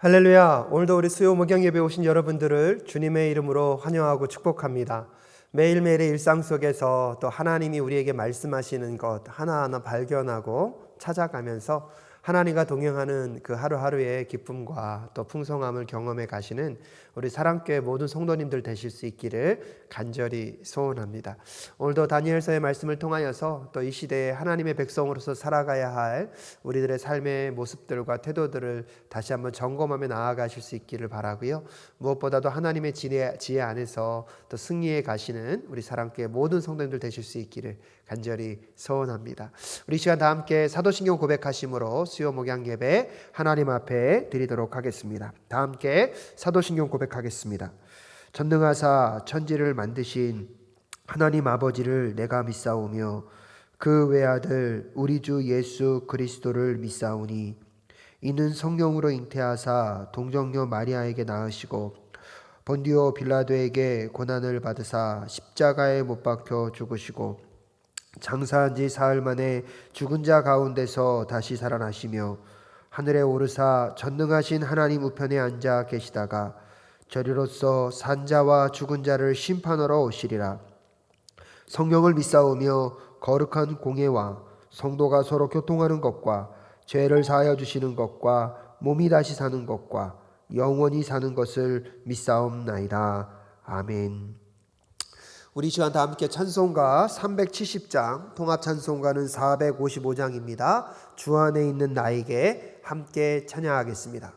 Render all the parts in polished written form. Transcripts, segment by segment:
할렐루야. 오늘도 우리 수요 목양 예배 오신 여러분들을 주님의 이름으로 환영하고 축복합니다. 매일매일의 일상 속에서 또 하나님이 우리에게 말씀하시는 것 하나하나 발견하고 찾아가면서 하나님과 동행하는 그 하루하루의 기쁨과 또 풍성함을 경험해 가시는 우리 사랑교회 모든 성도님들 되실 수 있기를 간절히 소원합니다. 오늘도 다니엘서의 말씀을 통하여서 또 이 시대에 하나님의 백성으로서 살아가야 할 우리들의 삶의 모습들과 태도들을 다시 한번 점검하며 나아가실 수 있기를 바라고요. 무엇보다도 하나님의 지혜 안에서 또 승리해 가시는 우리 사랑교회 모든 성도님들 되실 수 있기를 간절히 소원합니다. 우리 시간 다 함께 사도신경 고백하심으로 수요 목양 예배 하나님 앞에 드리도록 하겠습니다. 다 함께 사도신경 고백하겠습니다. 전능하사 천지를 만드신 하나님 아버지를 내가 믿사오며 그 외아들 우리 주 예수 그리스도를 믿사오니 이는 성령으로 잉태하사 동정녀 마리아에게 낳으시고 본디오 빌라도에게 고난을 받으사 십자가에 못 박혀 죽으시고 장사한 지 사흘 만에 죽은 자 가운데서 다시 살아나시며 하늘에 오르사 전능하신 하나님 우편에 앉아 계시다가 저리로서 산 자와 죽은 자를 심판하러 오시리라. 성령을 믿사오며 거룩한 공예와 성도가 서로 교통하는 것과 죄를 사하여 주시는 것과 몸이 다시 사는 것과 영원히 사는 것을 믿사옵나이다. 아멘. 우리 시간 다 함께 찬송가 370장, 통합 찬송가는 455장입니다. 주 안에 있는 나에게 함께 찬양하겠습니다.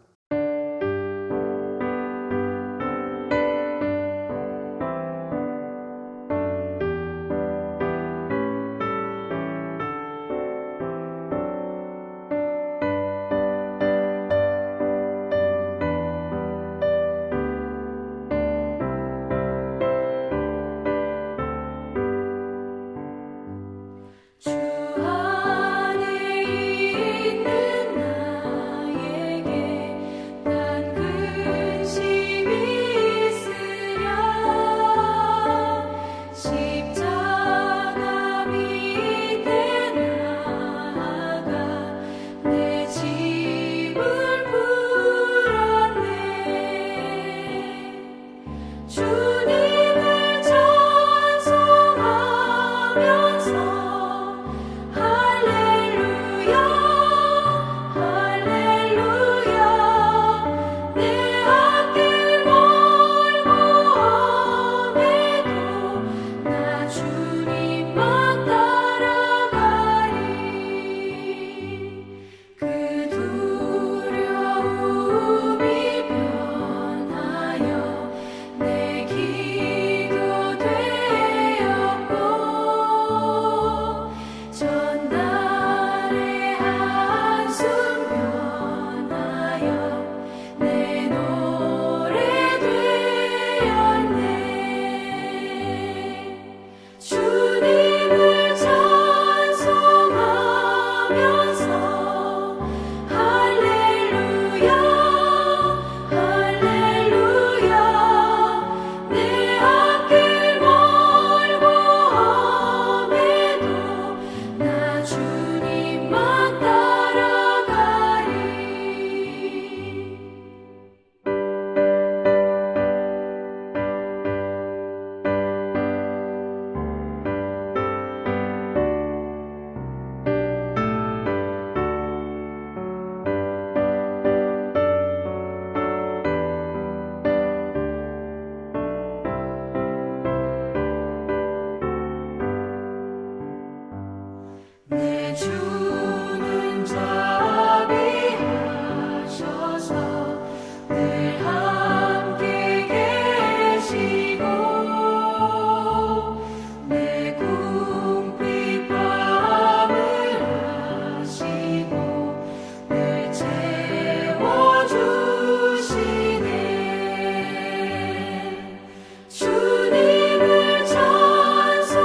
주님을 찬송하면서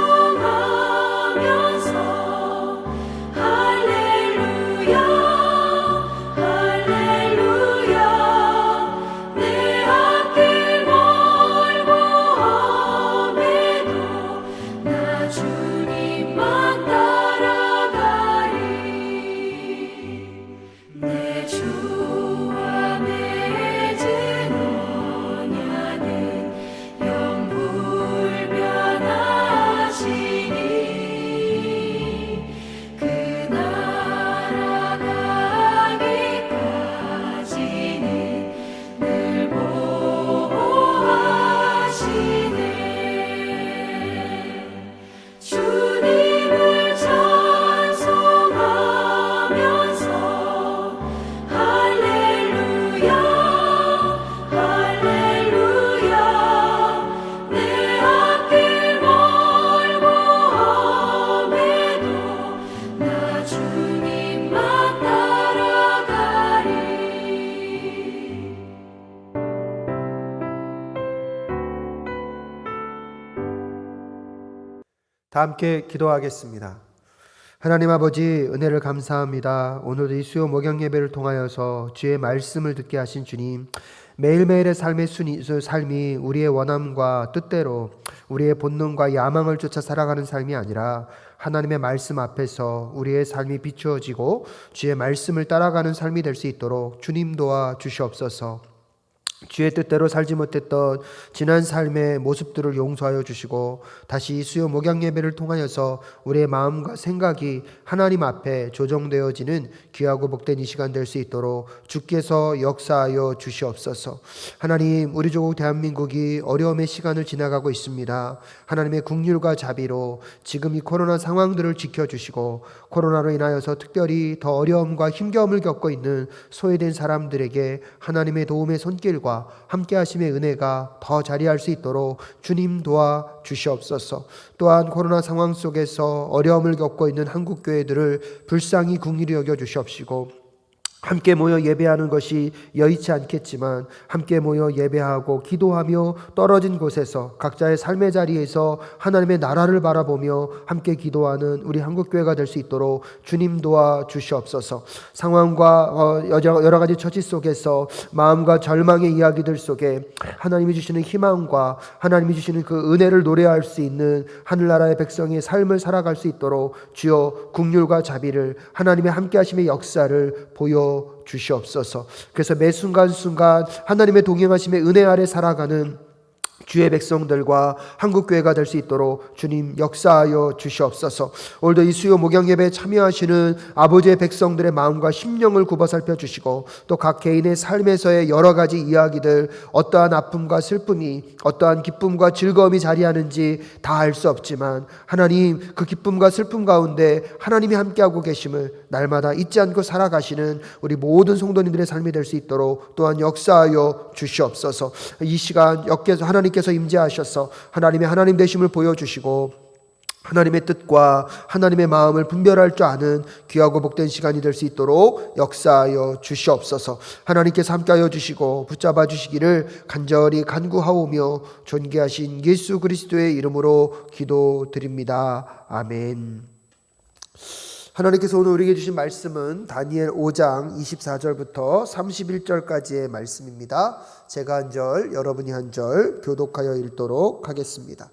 다 함께 기도하겠습니다. 하나님 아버지, 은혜를 감사합니다. 오늘도 이 수요 목양 예배를 통하여서 주의 말씀을 듣게 하신 주님, 매일매일의 삶이 우리의 원함과 뜻대로 우리의 본능과 야망을 쫓아 살아가는 삶이 아니라 하나님의 말씀 앞에서 우리의 삶이 비추어지고 주의 말씀을 따라가는 삶이 될 수 있도록 주님 도와 주시옵소서. 주의 뜻대로 살지 못했던 지난 삶의 모습들을 용서하여 주시고 다시 이 수요 목양 예배를 통하여서 우리의 마음과 생각이 하나님 앞에 조정되어지는 귀하고 복된 이 시간 될 수 있도록 주께서 역사하여 주시옵소서. 하나님, 우리 조국 대한민국이 어려움의 시간을 지나가고 있습니다. 하나님의 긍휼과 자비로 지금 이 코로나 상황들을 지켜주시고 코로나로 인하여서 특별히 더 어려움과 힘겨움을 겪고 있는 소외된 사람들에게 하나님의 도움의 손길과 함께 하심의 은혜가 더 자리할 수 있도록 주님 도와 주시옵소서. 또한 코로나 상황 속에서 어려움을 겪고 있는 한국 교회들을 불쌍히 긍휼히 여겨 주시옵시고 함께 모여 예배하는 것이 여의치 않겠지만 함께 모여 예배하고 기도하며 떨어진 곳에서 각자의 삶의 자리에서 하나님의 나라를 바라보며 함께 기도하는 우리 한국교회가 될 수 있도록 주님 도와 주시옵소서. 상황과 여러 가지 처지 속에서 마음과 절망의 이야기들 속에 하나님이 주시는 희망과 하나님이 주시는 그 은혜를 노래할 수 있는 하늘나라의 백성의 삶을 살아갈 수 있도록 주여 긍휼과 자비를 하나님의 함께 하심의 역사를 보여 주시옵소서. 그래서 매 순간순간 하나님의 동행하심의 은혜 아래 살아가는 주의 백성들과 한국교회가 될 수 있도록 주님 역사하여 주시옵소서. 오늘도 이 수요 목양 예배에 참여하시는 아버지의 백성들의 마음과 심령을 굽어 살펴 주시고 또 각 개인의 삶에서의 여러 가지 이야기들, 어떠한 아픔과 슬픔이 어떠한 기쁨과 즐거움이 자리하는지 다 알 수 없지만 하나님, 그 기쁨과 슬픔 가운데 하나님이 함께하고 계심을 날마다 잊지 않고 살아가시는 우리 모든 성도님들의 삶이 될 수 있도록 또한 역사하여 주시옵소서. 이 시간 역께서 하나님께서 임재하셔서 하나님의 하나님 되심을 보여주시고 하나님의 뜻과 하나님의 마음을 분별할 줄 아는 귀하고 복된 시간이 될 수 있도록 역사하여 주시옵소서. 하나님께서 함께하여 주시고 붙잡아 주시기를 간절히 간구하오며 존귀하신 예수 그리스도의 이름으로 기도드립니다. 아멘. 하나님께서 오늘 우리에게 주신 말씀은 다니엘 5장 24절부터 31절까지의 말씀입니다. 제가 한 절, 여러분이 한 절 교독하여 읽도록 하겠습니다.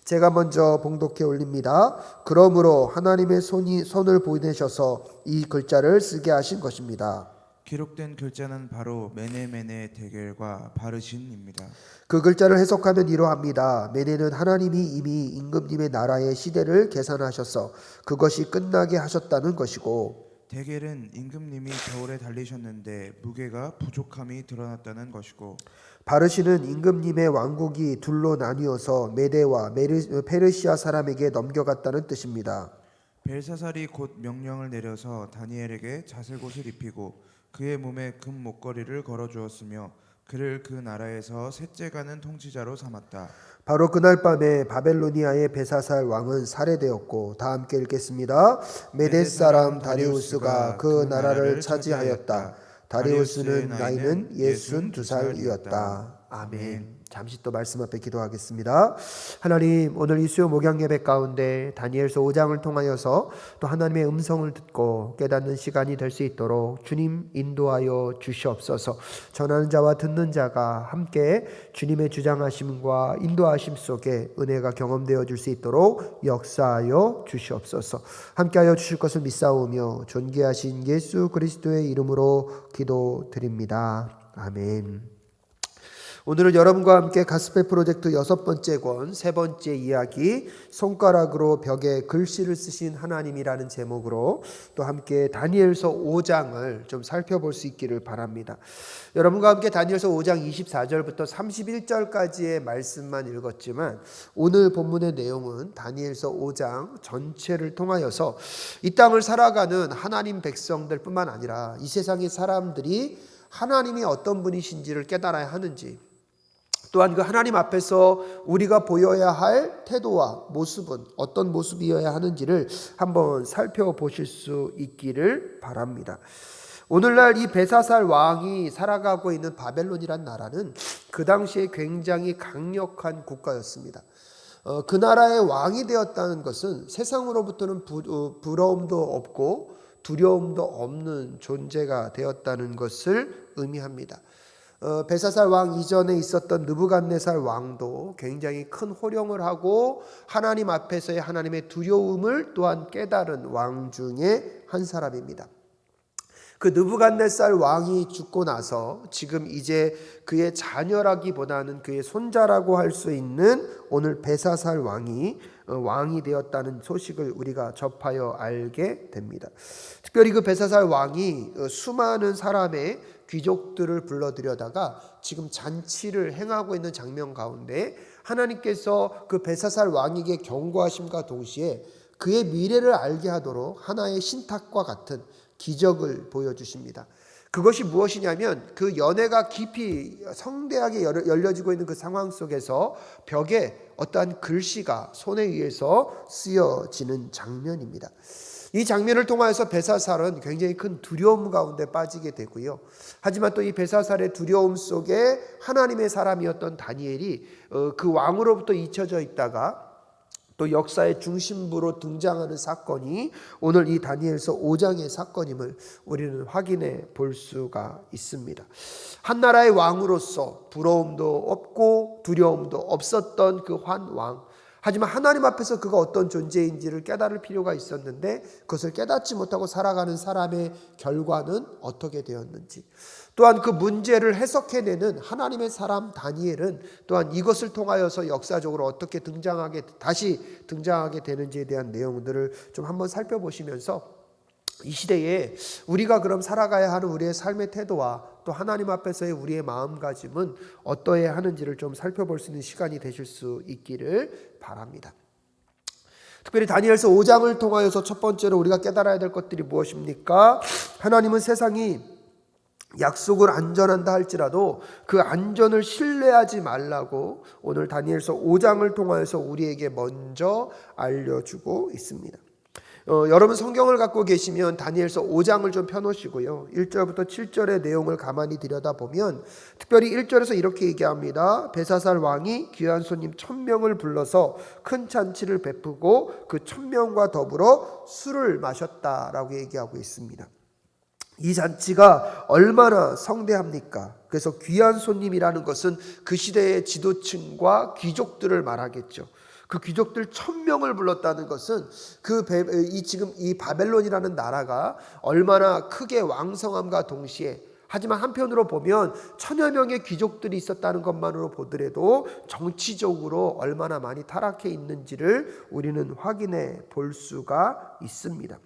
제가 먼저 봉독해 올립니다. 그러므로 하나님의 손을 보내셔서 이 글자를 쓰게 하신 것입니다. 기록된 글자는 바로 메네메네 데겔과 바르신입니다. 그 글자를 해석하면 이러합니다. 메네는 하나님이 이미 임금님의 나라의 시대를 계산하셔서 그것이 끝나게 하셨다는 것이고, 데겔은 임금님이 겨울에 달리셨는데 무게가 부족함이 드러났다는 것이고, 바르신은 임금님의 왕국이 둘로 나뉘어서 메대와 페르시아 사람에게 넘겨갔다는 뜻입니다. 벨사살이 곧 명령을 내려서 다니엘에게 자색옷을 입히고 그의 몸에 금 목걸이를 걸어주었으며 그를 그 나라에서 셋째 가는 통치자로 삼았다. 바로 그날 밤에 바벨로니아의 벨사살 왕은 살해되었고, 다 함께 읽겠습니다. 메대 사람 다리우스가 그 나라를 차지하였다. 다리우스는 나이는 62살이었다. 아멘. 잠시 또 말씀 앞에 기도하겠습니다. 하나님, 오늘 이 수요 목양 예배 가운데 다니엘서 5장을 통하여서 또 하나님의 음성을 듣고 깨닫는 시간이 될 수 있도록 주님 인도하여 주시옵소서. 전하는 자와 듣는 자가 함께 주님의 주장하심과 인도하심 속에 은혜가 경험되어 줄 수 있도록 역사하여 주시옵소서. 함께하여 주실 것을 믿사오며 존귀하신 예수 그리스도의 이름으로 기도드립니다. 아멘. 오늘은 여러분과 함께 가스펠 프로젝트 6번째 권, 3번째 이야기, 손가락으로 벽에 글씨를 쓰신 하나님이라는 제목으로 또 함께 다니엘서 5장을 좀 살펴볼 수 있기를 바랍니다. 여러분과 함께 다니엘서 5장 24절부터 31절까지의 말씀만 읽었지만 오늘 본문의 내용은 다니엘서 5장 전체를 통하여서 이 땅을 살아가는 하나님 백성들 뿐만 아니라 이 세상의 사람들이 하나님이 어떤 분이신지를 깨달아야 하는지, 또한 그 하나님 앞에서 우리가 보여야 할 태도와 모습은 어떤 모습이어야 하는지를 한번 살펴보실 수 있기를 바랍니다. 오늘날 이 벨사살 왕이 살아가고 있는 바벨론이란 나라는 그 당시에 굉장히 강력한 국가였습니다. 그 나라의 왕이 되었다는 것은 세상으로부터는 부러움도 없고 두려움도 없는 존재가 되었다는 것을 의미합니다. 벨사살 왕 이전에 있었던 느부갓네살 왕도 굉장히 큰 호령을 하고 하나님 앞에서의 하나님의 두려움을 또한 깨달은 왕 중에 한 사람입니다. 그 느부갓네살 왕이 죽고 나서 지금 이제 그의 자녀라기보다는 그의 손자라고 할 수 있는 오늘 벨사살 왕이 되었다는 소식을 우리가 접하여 알게 됩니다. 특별히 그 벨사살 왕이 수많은 사람의 귀족들을 불러들여다가 지금 잔치를 행하고 있는 장면 가운데 하나님께서 그 벨사살 왕에게 경고하심과 동시에 그의 미래를 알게 하도록 하나의 신탁과 같은 기적을 보여주십니다. 그것이 무엇이냐면 그 연회가 깊이 성대하게 열려지고 있는 그 상황 속에서 벽에 어떠한 글씨가 손에 의해서 쓰여지는 장면입니다. 이 장면을 통하여서 벨사살은 굉장히 큰 두려움 가운데 빠지게 되고요. 하지만 또 이 벨사살의 두려움 속에 하나님의 사람이었던 다니엘이 그 왕으로부터 잊혀져 있다가 또 역사의 중심부로 등장하는 사건이 오늘 이 다니엘서 5장의 사건임을 우리는 확인해 볼 수가 있습니다. 한 나라의 왕으로서 부러움도 없고 두려움도 없었던 그 한 왕. 하지만 하나님 앞에서 그가 어떤 존재인지를 깨달을 필요가 있었는데 그것을 깨닫지 못하고 살아가는 사람의 결과는 어떻게 되었는지, 또한 그 문제를 해석해내는 하나님의 사람 다니엘은 또한 이것을 통하여서 역사적으로 어떻게 다시 등장하게 되는지에 대한 내용들을 좀 한번 살펴보시면서 이 시대에 우리가 그럼 살아가야 하는 우리의 삶의 태도와 또 하나님 앞에서의 우리의 마음가짐은 어떠해야 하는지를 좀 살펴볼 수 있는 시간이 되실 수 있기를 바랍니다. 특별히 다니엘서 5장을 통하여서 첫 번째로 우리가 깨달아야 될 것들이 무엇입니까? 하나님은 세상이 약속을 안전한다 할지라도 그 안전을 신뢰하지 말라고 오늘 다니엘서 5장을 통하여서 우리에게 먼저 알려주고 있습니다. 여러분 성경을 갖고 계시면 다니엘서 5장을 좀 펴놓으시고요. 1절부터 7절의 내용을 가만히 들여다보면 특별히 1절에서 이렇게 얘기합니다. 벨사살 왕이 귀한 손님 1000명을 불러서 큰 잔치를 베푸고 그 1000명과 더불어 술을 마셨다라고 얘기하고 있습니다. 이 잔치가 얼마나 성대합니까? 그래서 귀한 손님이라는 것은 그 시대의 지도층과 귀족들을 말하겠죠. 그 귀족들 1000명을 불렀다는 것은 지금 이 바벨론이라는 나라가 얼마나 크게 왕성함과 동시에, 하지만 한편으로 보면 1000여 명의 귀족들이 있었다는 것만으로 보더라도 정치적으로 얼마나 많이 타락해 있는지를 우리는 확인해 볼 수가 있습니다.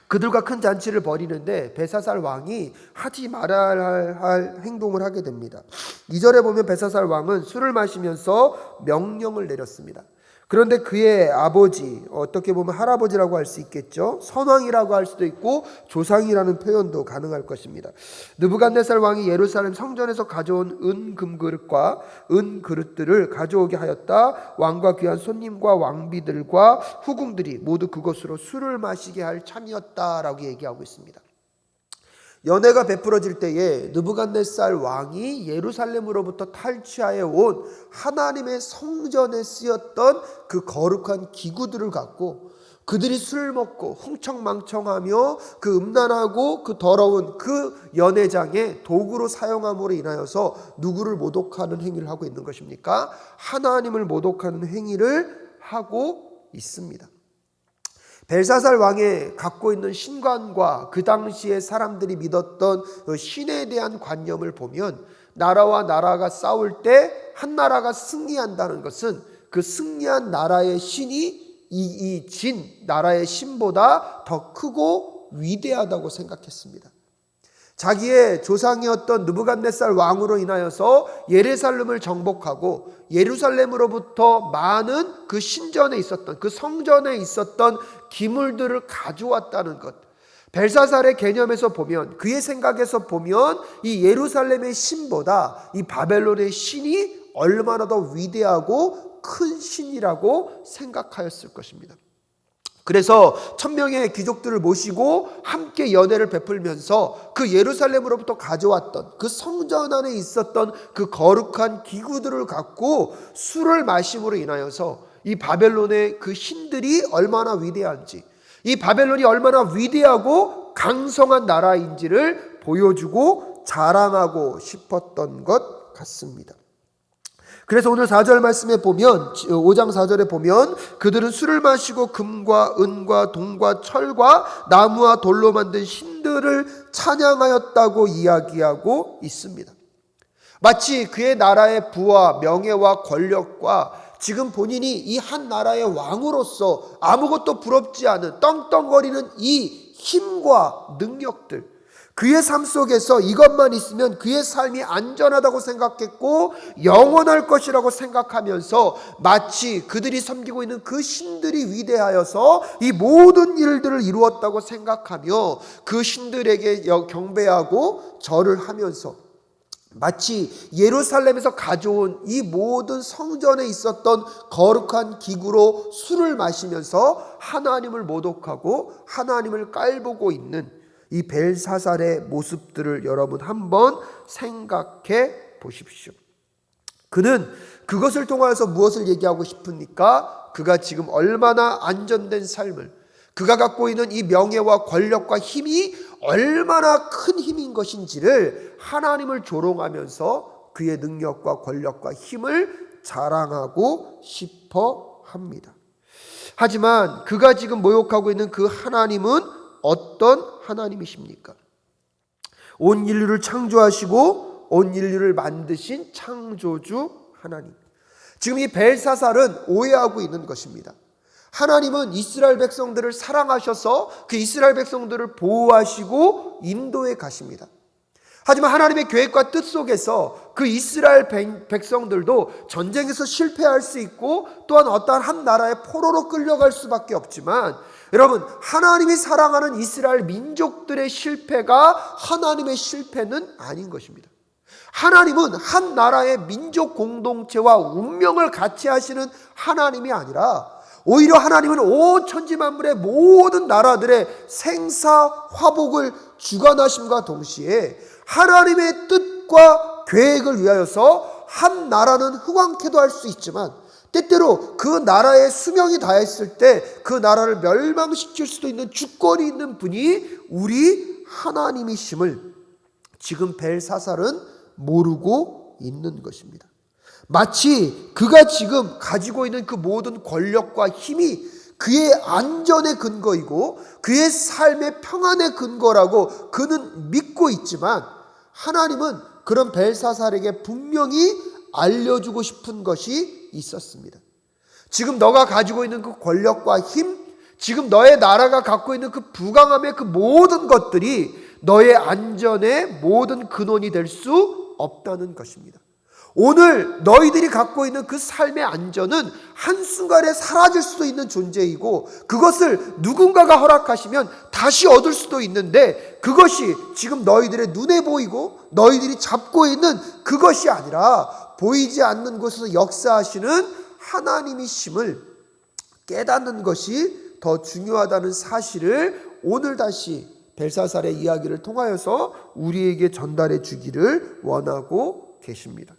그들과 큰 잔치를 벌이는데 벨사살 왕이 하지 말아야 할 행동을 하게 됩니다. 2절에 보면 벨사살 왕은 술을 마시면서 명령을 내렸습니다. 그런데 그의 아버지, 어떻게 보면 할아버지라고 할 수 있겠죠. 선왕이라고 할 수도 있고 조상이라는 표현도 가능할 것입니다. 느부갓네살 왕이 예루살렘 성전에서 가져온 은금그릇과 은그릇들을 가져오게 하였다. 왕과 귀한 손님과 왕비들과 후궁들이 모두 그것으로 술을 마시게 할 참이었다라고 얘기하고 있습니다. 연회가 베풀어질 때에 느부갓네살 왕이 예루살렘으로부터 탈취하여 온 하나님의 성전에 쓰였던 그 거룩한 기구들을 갖고 그들이 술 먹고 흥청망청하며 그 음란하고 그 더러운 그 연회장에 도구로 사용함으로 인하여서 누구를 모독하는 행위를 하고 있는 것입니까? 하나님을 모독하는 행위를 하고 있습니다. 벨사살 왕의 갖고 있는 신관과 그 당시에 사람들이 믿었던 그 신에 대한 관념을 보면 나라와 나라가 싸울 때 한 나라가 승리한다는 것은 그 승리한 나라의 신이 이 진 나라의 신보다 더 크고 위대하다고 생각했습니다. 자기의 조상이었던 느부갓네살 왕으로 인하여서 예루살렘을 정복하고 예루살렘으로부터 많은 그 신전에 있었던 그 성전에 있었던 기물들을 가져왔다는 것. 벨사살의 개념에서 보면, 그의 생각에서 보면 이 예루살렘의 신보다 이 바벨론의 신이 얼마나 더 위대하고 큰 신이라고 생각하였을 것입니다. 그래서 1000명의 귀족들을 모시고 함께 연회를 베풀면서 그 예루살렘으로부터 가져왔던 그 성전 안에 있었던 그 거룩한 기구들을 갖고 술을 마심으로 인하여서 이 바벨론의 그 신들이 얼마나 위대한지, 이 바벨론이 얼마나 위대하고 강성한 나라인지를 보여주고 자랑하고 싶었던 것 같습니다. 그래서 오늘 4절 말씀에 보면, 5장 4절에 보면 그들은 술을 마시고 금과 은과 동과 철과 나무와 돌로 만든 신들을 찬양하였다고 이야기하고 있습니다. 마치 그의 나라의 부와 명예와 권력과 지금 본인이 이 한 나라의 왕으로서 아무것도 부럽지 않은 떵떵거리는 이 힘과 능력들, 그의 삶 속에서 이것만 있으면 그의 삶이 안전하다고 생각했고 영원할 것이라고 생각하면서 마치 그들이 섬기고 있는 그 신들이 위대하여서 이 모든 일들을 이루었다고 생각하며 그 신들에게 경배하고 절을 하면서 마치 예루살렘에서 가져온 이 모든 성전에 있었던 거룩한 기구로 술을 마시면서 하나님을 모독하고 하나님을 깔보고 있는 이 벨사살의 모습들을 여러분 한번 생각해 보십시오. 그는 그것을 통하여서 무엇을 얘기하고 싶습니까? 그가 지금 얼마나 안전된 삶을, 그가 갖고 있는 이 명예와 권력과 힘이 얼마나 큰 힘인 것인지를 하나님을 조롱하면서 그의 능력과 권력과 힘을 자랑하고 싶어 합니다. 하지만 그가 지금 모욕하고 있는 그 하나님은 어떤 하나님이십니까? 온 인류를 창조하시고 온 인류를 만드신 창조주 하나님. 지금 이 벨사살은 오해하고 있는 것입니다. 하나님은 이스라엘 백성들을 사랑하셔서 그 이스라엘 백성들을 보호하시고 인도해 가십니다. 하지만 하나님의 계획과 뜻 속에서 그 이스라엘 백성들도 전쟁에서 실패할 수 있고 또한 어떠한 한 나라의 포로로 끌려갈 수밖에 없지만, 여러분, 하나님이 사랑하는 이스라엘 민족들의 실패가 하나님의 실패는 아닌 것입니다. 하나님은 한 나라의 민족 공동체와 운명을 같이 하시는 하나님이 아니라 오히려 하나님은 온 천지 만물의 모든 나라들의 생사 화복을 주관하심과 동시에 하나님의 뜻과 계획을 위하여서 한 나라는 흥왕케도 할 수 있지만 때때로 그 나라의 수명이 다했을 때 그 나라를 멸망시킬 수도 있는 주권이 있는 분이 우리 하나님이심을 지금 벨사살은 모르고 있는 것입니다. 마치 그가 지금 가지고 있는 그 모든 권력과 힘이 그의 안전의 근거이고 그의 삶의 평안의 근거라고 그는 믿고 있지만, 하나님은 그런 벨사살에게 분명히 알려주고 싶은 것이 있었습니다. 지금 너가 가지고 있는 그 권력과 힘, 지금 너의 나라가 갖고 있는 그 부강함의 그 모든 것들이 너의 안전의 모든 근원이 될 수 없다는 것입니다. 오늘 너희들이 갖고 있는 그 삶의 안전은 한순간에 사라질 수도 있는 존재이고 그것을 누군가가 허락하시면 다시 얻을 수도 있는데, 그것이 지금 너희들의 눈에 보이고 너희들이 잡고 있는 그것이 아니라 보이지 않는 곳에서 역사하시는 하나님이심을 깨닫는 것이 더 중요하다는 사실을 오늘 다시 벨사살의 이야기를 통하여서 우리에게 전달해 주기를 원하고 계십니다.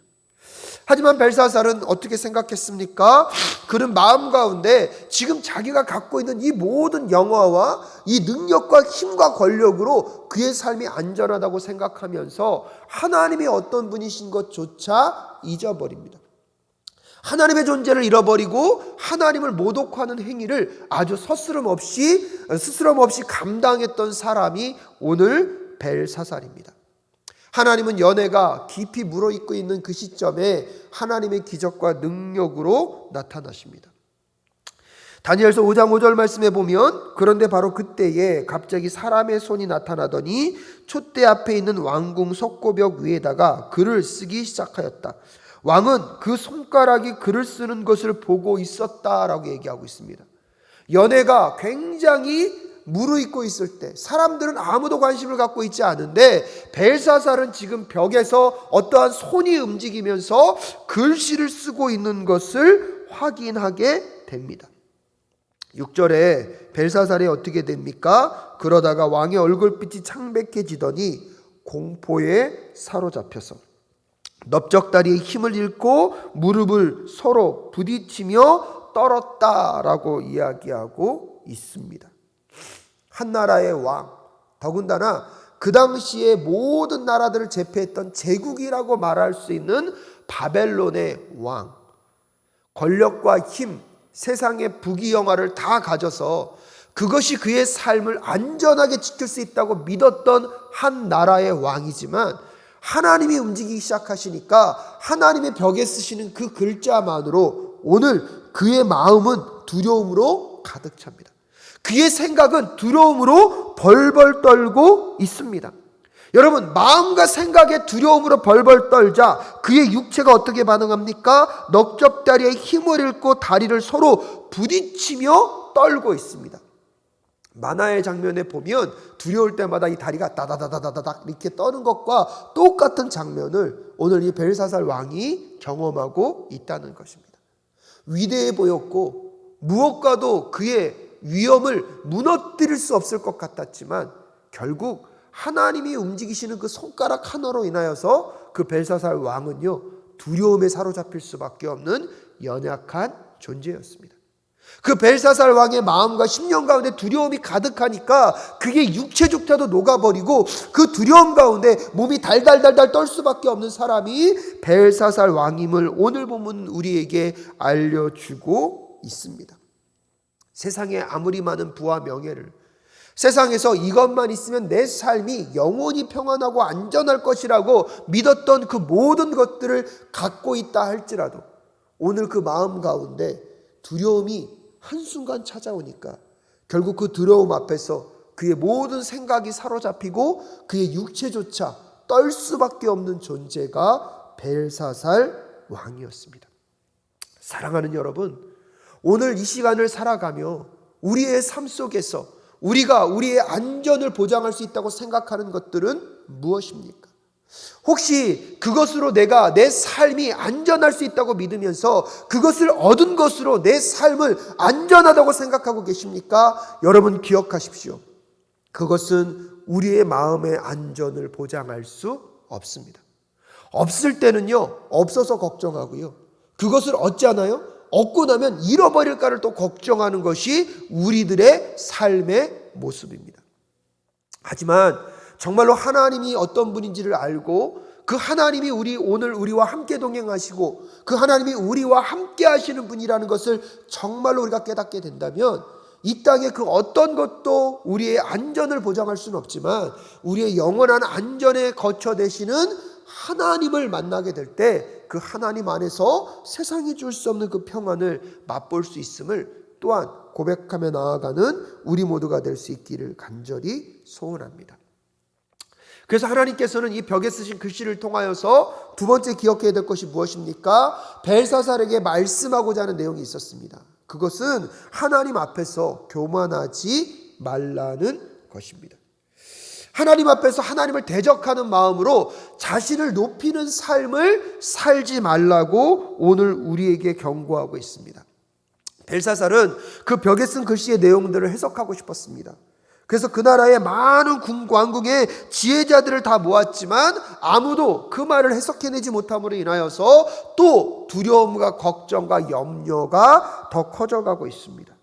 하지만 벨사살은 어떻게 생각했습니까? 그는 마음 가운데 지금 자기가 갖고 있는 이 모든 영화와 이 능력과 힘과 권력으로 그의 삶이 안전하다고 생각하면서 하나님이 어떤 분이신 것조차 잊어버립니다. 하나님의 존재를 잃어버리고 하나님을 모독하는 행위를 아주 스스럼 없이 감당했던 사람이 오늘 벨사살입니다. 하나님은 연회가 깊이 물어있고 있는 그 시점에 하나님의 기적과 능력으로 나타나십니다. 다니엘서 5장 5절 말씀에 보면, 그런데 바로 그때에 갑자기 사람의 손이 나타나더니 촛대 앞에 있는 왕궁 석고벽 위에다가 글을 쓰기 시작하였다. 왕은 그 손가락이 글을 쓰는 것을 보고 있었다라고 얘기하고 있습니다. 연회가 굉장히 무르익고 있을 때 사람들은 아무도 관심을 갖고 있지 않은데 벨사살은 지금 벽에서 어떠한 손이 움직이면서 글씨를 쓰고 있는 것을 확인하게 됩니다. 6절에 벨사살이 어떻게 됩니까? 그러다가 왕의 얼굴빛이 창백해지더니 공포에 사로잡혀서 넓적다리의 힘을 잃고 무릎을 서로 부딪히며 떨었다라고 이야기하고 있습니다. 한 나라의 왕, 더군다나 그 당시에 모든 나라들을 제패했던 제국이라고 말할 수 있는 바벨론의 왕, 권력과 힘, 세상의 부귀영화를 다 가져서 그것이 그의 삶을 안전하게 지킬 수 있다고 믿었던 한 나라의 왕이지만, 하나님이 움직이기 시작하시니까 하나님의 벽에 쓰시는 그 글자만으로 오늘 그의 마음은 두려움으로 가득 찹니다. 그의 생각은 두려움으로 벌벌 떨고 있습니다. 여러분, 마음과 생각의 두려움으로 벌벌 떨자 그의 육체가 어떻게 반응합니까? 넓적다리의 힘을 잃고 다리를 서로 부딪히며 떨고 있습니다. 만화의 장면에 보면 두려울 때마다 이 다리가 다다다다다닥 이렇게 떠는 것과 똑같은 장면을 오늘 이 벨사살 왕이 경험하고 있다는 것입니다. 위대해 보였고 무엇과도 그의 위엄을 무너뜨릴 수 없을 것 같았지만, 결국 하나님이 움직이시는 그 손가락 하나로 인하여서 그 벨사살 왕은요, 두려움에 사로잡힐 수밖에 없는 연약한 존재였습니다. 그 벨사살 왕의 마음과 심령 가운데 두려움이 가득하니까 그의 육체조차도 녹아버리고 그 두려움 가운데 몸이 달달달달 떨 수밖에 없는 사람이 벨사살 왕임을 오늘 본문 우리에게 알려주고 있습니다. 세상에 아무리 많은 부와 명예를, 세상에서 이것만 있으면 내 삶이 영원히 평안하고 안전할 것이라고 믿었던 그 모든 것들을 갖고 있다 할지라도 오늘 그 마음 가운데 두려움이 한순간 찾아오니까 결국 그 두려움 앞에서 그의 모든 생각이 사로잡히고 그의 육체조차 떨 수밖에 없는 존재가 벨사살 왕이었습니다. 사랑하는 여러분, 오늘 이 시간을 살아가며 우리의 삶 속에서 우리가 우리의 안전을 보장할 수 있다고 생각하는 것들은 무엇입니까? 혹시 그것으로 내가 내 삶이 안전할 수 있다고 믿으면서 그것을 얻은 것으로 내 삶을 안전하다고 생각하고 계십니까? 여러분 기억하십시오. 그것은 우리의 마음의 안전을 보장할 수 없습니다. 없을 때는요, 없어서 걱정하고요. 그것을 얻잖아요. 얻고 나면 잃어버릴까를 또 걱정하는 것이 우리들의 삶의 모습입니다. 하지만 정말로 하나님이 어떤 분인지를 알고 그 하나님이 오늘 우리와 함께 동행하시고 그 하나님이 우리와 함께 하시는 분이라는 것을 정말로 우리가 깨닫게 된다면 이 땅의 그 어떤 것도 우리의 안전을 보장할 수는 없지만 우리의 영원한 안전의 거처 되시는 하나님을 만나게 될 때 그 하나님 안에서 세상이 줄 수 없는 그 평안을 맛볼 수 있음을 또한 고백하며 나아가는 우리 모두가 될 수 있기를 간절히 소원합니다. 그래서 하나님께서는 이 벽에 쓰신 글씨를 통하여서 두 번째 기억해야 될 것이 무엇입니까? 벨사살에게 말씀하고자 하는 내용이 있었습니다. 그것은 하나님 앞에서 교만하지 말라는 것입니다. 하나님 앞에서 하나님을 대적하는 마음으로 자신을 높이는 삶을 살지 말라고 오늘 우리에게 경고하고 있습니다. 벨사살은 그 벽에 쓴 글씨의 내용들을 해석하고 싶었습니다. 그래서 그 나라의 많은 왕궁의 지혜자들을 다 모았지만 아무도 그 말을 해석해내지 못함으로 인하여서 또 두려움과 걱정과 염려가 더 커져가고 있습니다.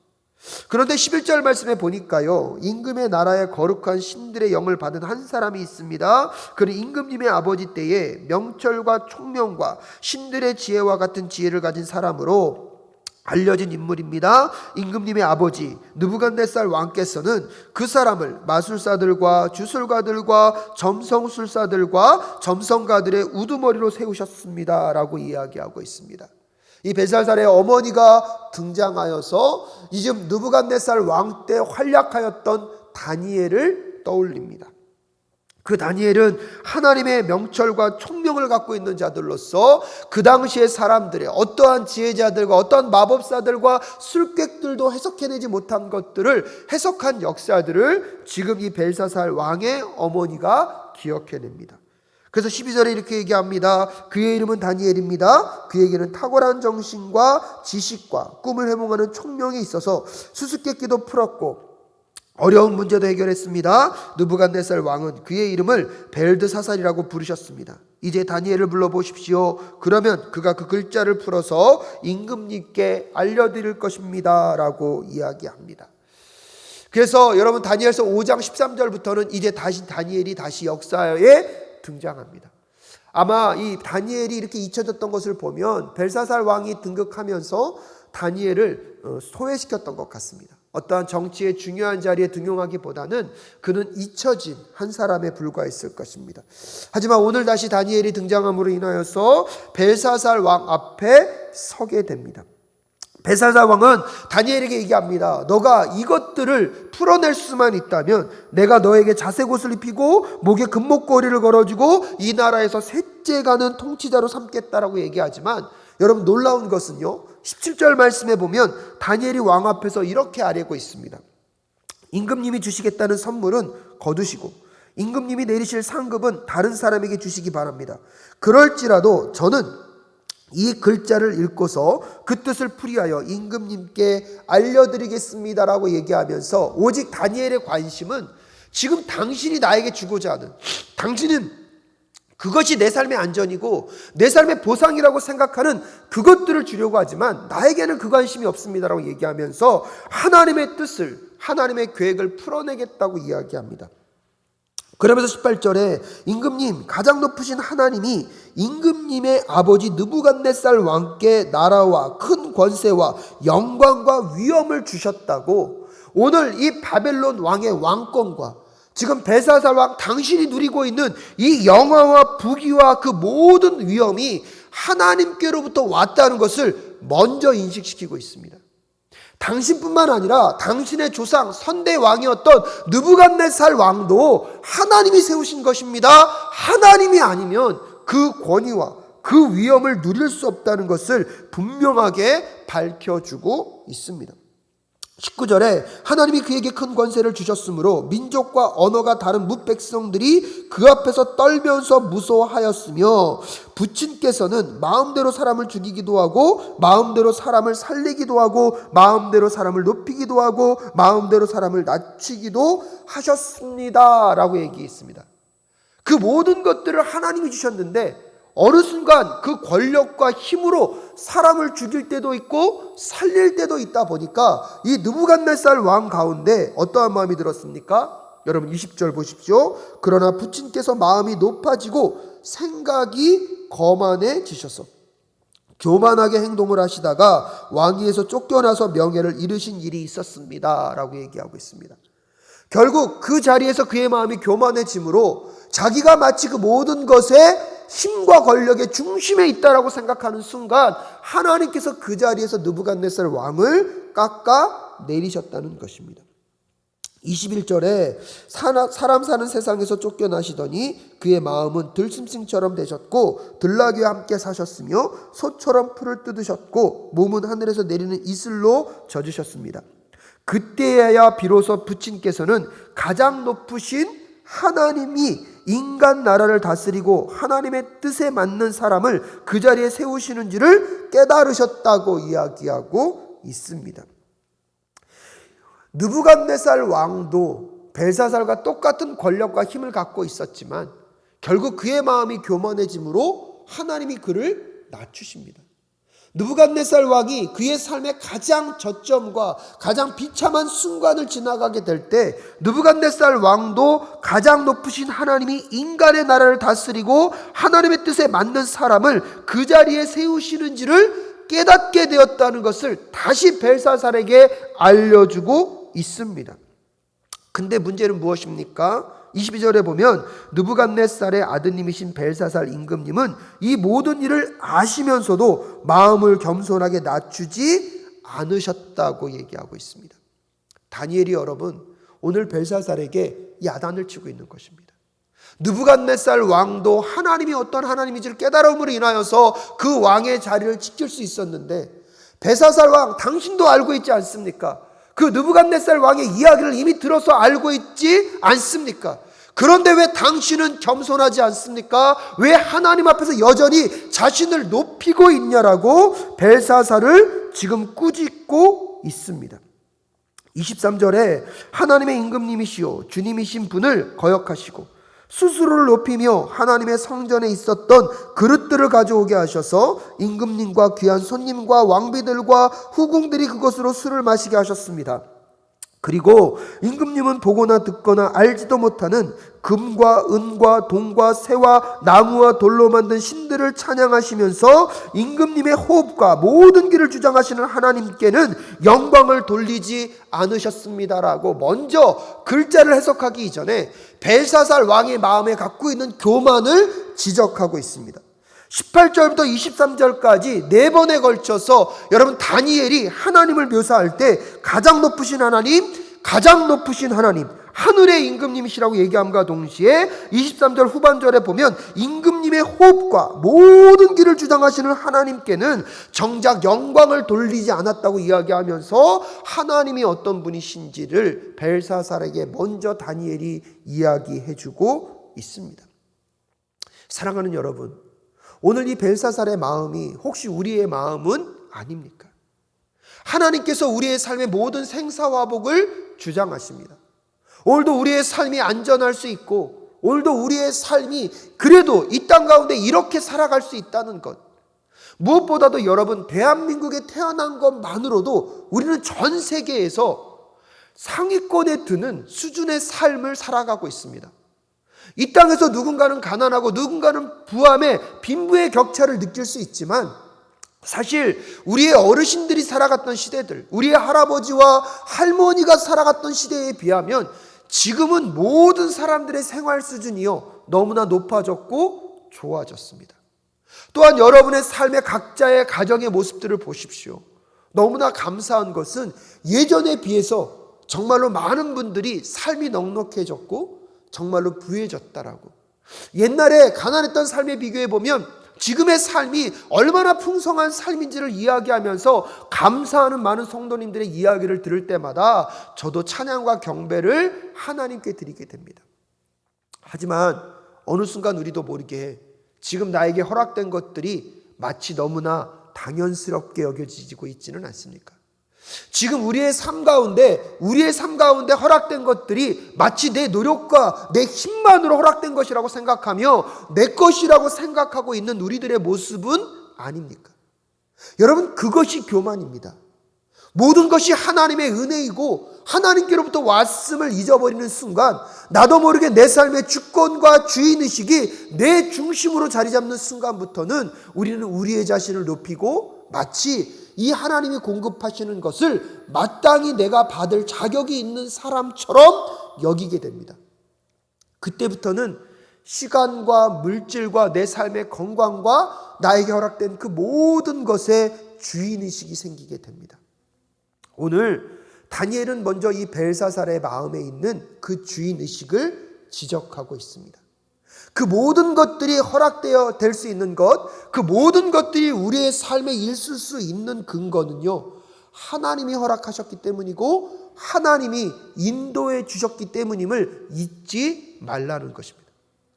그런데 11절 말씀에 보니까요, 임금의 나라에 거룩한 신들의 영을 받은 한 사람이 있습니다. 그는 임금님의 아버지 때에 명철과 총명과 신들의 지혜와 같은 지혜를 가진 사람으로 알려진 인물입니다. 임금님의 아버지 느부갓네살 왕께서는 그 사람을 마술사들과 주술가들과 점성술사들과 점성가들의 우두머리로 세우셨습니다 라고 이야기하고 있습니다. 이 벨사살의 어머니가 등장하여서 이즘 느부갓네살 왕 때 활약하였던 다니엘을 떠올립니다. 그 다니엘은 하나님의 명철과 총명을 갖고 있는 자들로서 그 당시의 사람들의 어떠한 지혜자들과 어떠한 마법사들과 술객들도 해석해내지 못한 것들을 해석한 역사들을 지금 이 벨사살 왕의 어머니가 기억해냅니다. 그래서 12절에 이렇게 얘기합니다. 그의 이름은 다니엘입니다. 그에게는 탁월한 정신과 지식과 꿈을 해몽하는 총명이 있어서 수수께끼도 풀었고 어려운 문제도 해결했습니다. 느부갓네살 왕은 그의 이름을 벨드사살이라고 부르셨습니다. 이제 다니엘을 불러보십시오. 그러면 그가 그 글자를 풀어서 임금님께 알려드릴 것입니다 라고 이야기합니다. 그래서 여러분 다니엘서 5장 13절부터는 이제 다니엘이 다시 역사에 등장합니다. 아마 이 다니엘이 이렇게 잊혀졌던 것을 보면 벨사살 왕이 등극하면서 다니엘을 소외시켰던 것 같습니다. 어떠한 정치의 중요한 자리에 등용하기보다는 그는 잊혀진 한 사람에 불과했을 것입니다. 하지만 오늘 다시 다니엘이 등장함으로 인하여서 벨사살 왕 앞에 서게 됩니다. 벨사살 왕은 다니엘에게 얘기합니다. 너가 이것들을 풀어낼 수만 있다면 내가 너에게 자색옷을 입히고 목에 금목걸이를 걸어주고 이 나라에서 셋째 가는 통치자로 삼겠다라고 얘기하지만 여러분 놀라운 것은요 17절 말씀에 보면 다니엘이 왕 앞에서 이렇게 아뢰고 있습니다. 임금님이 주시겠다는 선물은 거두시고 임금님이 내리실 상급은 다른 사람에게 주시기 바랍니다. 그럴지라도 저는 이 글자를 읽고서 그 뜻을 풀이하여 임금님께 알려드리겠습니다라고 얘기하면서 오직 다니엘의 관심은 지금 당신이 나에게 주고자 하는 당신은 그것이 내 삶의 안전이고 내 삶의 보상이라고 생각하는 그것들을 주려고 하지만 나에게는 그 관심이 없습니다라고 얘기하면서 하나님의 뜻을 하나님의 계획을 풀어내겠다고 이야기합니다. 그러면서 18절에 임금님 가장 높으신 하나님이 임금님의 아버지 느부갓네살 왕께 나라와 큰 권세와 영광과 위엄을 주셨다고 오늘 이 바벨론 왕의 왕권과 지금 벨사살 왕 당신이 누리고 있는 이 영화와 부귀와 그 모든 위엄이 하나님께로부터 왔다는 것을 먼저 인식시키고 있습니다. 당신뿐만 아니라 당신의 조상 선대 왕이었던 느부갓네살 왕도 하나님이 세우신 것입니다. 하나님이 아니면 그 권위와 그 위엄을 누릴 수 없다는 것을 분명하게 밝혀주고 있습니다. 19절에 하나님이 그에게 큰 권세를 주셨으므로 민족과 언어가 다른 무백성들이 그 앞에서 떨면서 무서워하였으며 부친께서는 마음대로 사람을 죽이기도 하고 마음대로 사람을 살리기도 하고 마음대로 사람을 높이기도 하고 마음대로 사람을 낮추기도 하셨습니다 라고 얘기했습니다. 그 모든 것들을 하나님이 주셨는데 어느 순간 그 권력과 힘으로 사람을 죽일 때도 있고 살릴 때도 있다 보니까 이 느부갓네살 왕 가운데 어떠한 마음이 들었습니까? 여러분 20절 보십시오. 그러나 부친께서 마음이 높아지고 생각이 거만해지셔서 교만하게 행동을 하시다가 왕위에서 쫓겨나서 명예를 잃으신 일이 있었습니다 라고 얘기하고 있습니다. 결국 그 자리에서 그의 마음이 교만해짐으로 자기가 마치 그 모든 것에 힘과 권력의 중심에 있다라고 생각하는 순간 하나님께서 그 자리에서 느부갓네살 왕을 깎아 내리셨다는 것입니다. 21절에 사람 사는 세상에서 쫓겨나시더니 그의 마음은 들짐승처럼 되셨고 들나귀와 함께 사셨으며 소처럼 풀을 뜯으셨고 몸은 하늘에서 내리는 이슬로 젖으셨습니다. 그때야 비로소 부친께서는 가장 높으신 하나님이 인간 나라를 다스리고 하나님의 뜻에 맞는 사람을 그 자리에 세우시는지를 깨달으셨다고 이야기하고 있습니다. 느부갓네살 왕도 벨사살과 똑같은 권력과 힘을 갖고 있었지만 결국 그의 마음이 교만해짐으로 하나님이 그를 낮추십니다. 느부갓네살 왕이 그의 삶의 가장 저점과 가장 비참한 순간을 지나가게 될 때 느부갓네살 왕도 가장 높으신 하나님이 인간의 나라를 다스리고 하나님의 뜻에 맞는 사람을 그 자리에 세우시는지를 깨닫게 되었다는 것을 다시 벨사살에게 알려주고 있습니다. 근데 문제는 무엇입니까? 22절에 보면 느부갓네살의 아드님이신 벨사살 임금님은 이 모든 일을 아시면서도 마음을 겸손하게 낮추지 않으셨다고 얘기하고 있습니다. 다니엘이 여러분 오늘 벨사살에게 야단을 치고 있는 것입니다. 느부갓네살 왕도 하나님이 어떤 하나님인지를 깨달음으로 인하여서 그 왕의 자리를 지킬 수 있었는데 벨사살 왕 당신도 알고 있지 않습니까? 그 느부갓네살 왕의 이야기를 이미 들어서 알고 있지 않습니까? 그런데 왜 당신은 겸손하지 않습니까? 왜 하나님 앞에서 여전히 자신을 높이고 있냐라고 벨사살을 지금 꾸짖고 있습니다. 23절에 하나님의 임금님이시요 주님이신 분을 거역하시고 스스로를 높이며 하나님의 성전에 있었던 그릇들을 가져오게 하셔서 임금님과 귀한 손님과 왕비들과 후궁들이 그것으로 술을 마시게 하셨습니다. 그리고 임금님은 보거나 듣거나 알지도 못하는 금과 은과 동과 새와 나무와 돌로 만든 신들을 찬양하시면서 임금님의 호흡과 모든 길을 주장하시는 하나님께는 영광을 돌리지 않으셨습니다라고 먼저 글자를 해석하기 이전에 벨사살 왕의 마음에 갖고 있는 교만을 지적하고 있습니다. 18절부터 23절까지 4번에 걸쳐서 여러분 다니엘이 하나님을 묘사할 때 가장 높으신 하나님, 가장 높으신 하나님, 하늘의 임금님이시라고 얘기함과 동시에 23절 후반절에 보면 임금님의 호흡과 모든 길을 주장하시는 하나님께는 정작 영광을 돌리지 않았다고 이야기하면서 하나님이 어떤 분이신지를 벨사살에게 먼저 다니엘이 이야기해주고 있습니다. 사랑하는 여러분, 오늘 이 벨사살의 마음이 혹시 우리의 마음은 아닙니까? 하나님께서 우리의 삶의 모든 생사화복을 주장하십니다. 오늘도 우리의 삶이 안전할 수 있고 오늘도 우리의 삶이 그래도 이 땅 가운데 이렇게 살아갈 수 있다는 것, 무엇보다도 여러분 대한민국에 태어난 것만으로도 우리는 전 세계에서 상위권에 드는 수준의 삶을 살아가고 있습니다. 이 땅에서 누군가는 가난하고 누군가는 부함에 빈부의 격차를 느낄 수 있지만 사실 우리의 어르신들이 살아갔던 시대들, 우리의 할아버지와 할머니가 살아갔던 시대에 비하면 지금은 모든 사람들의 생활 수준이요 너무나 높아졌고 좋아졌습니다. 또한 여러분의 삶의 각자의 가정의 모습들을 보십시오. 너무나 감사한 것은 예전에 비해서 정말로 많은 분들이 삶이 넉넉해졌고 정말로 부해졌다라고. 옛날에 가난했던 삶에 비교해 보면 지금의 삶이 얼마나 풍성한 삶인지를 이야기하면서 감사하는 많은 성도님들의 이야기를 들을 때마다 저도 찬양과 경배를 하나님께 드리게 됩니다. 하지만 어느 순간 우리도 모르게 지금 나에게 허락된 것들이 마치 너무나 당연스럽게 여겨지고 있지는 않습니까? 지금 우리의 삶 가운데 허락된 것들이 마치 내 노력과 내 힘만으로 허락된 것이라고 생각하며 내 것이라고 생각하고 있는 우리들의 모습은 아닙니까? 여러분, 그것이 교만입니다. 모든 것이 하나님의 은혜이고 하나님께로부터 왔음을 잊어버리는 순간 나도 모르게 내 삶의 주권과 주인의식이 내 중심으로 자리 잡는 순간부터는 우리는 우리의 자신을 높이고 마치 이 하나님이 공급하시는 것을 마땅히 내가 받을 자격이 있는 사람처럼 여기게 됩니다. 그때부터는 시간과 물질과 내 삶의 건강과 나에게 허락된 그 모든 것에 주인의식이 생기게 됩니다. 오늘 다니엘은 먼저 이 벨사살의 마음에 있는 그 주인의식을 지적하고 있습니다. 그 모든 것들이 허락되어 될 수 있는 것, 그 모든 것들이 우리의 삶에 있을 수 있는 근거는요, 하나님이 허락하셨기 때문이고 하나님이 인도해 주셨기 때문임을 잊지 말라는 것입니다.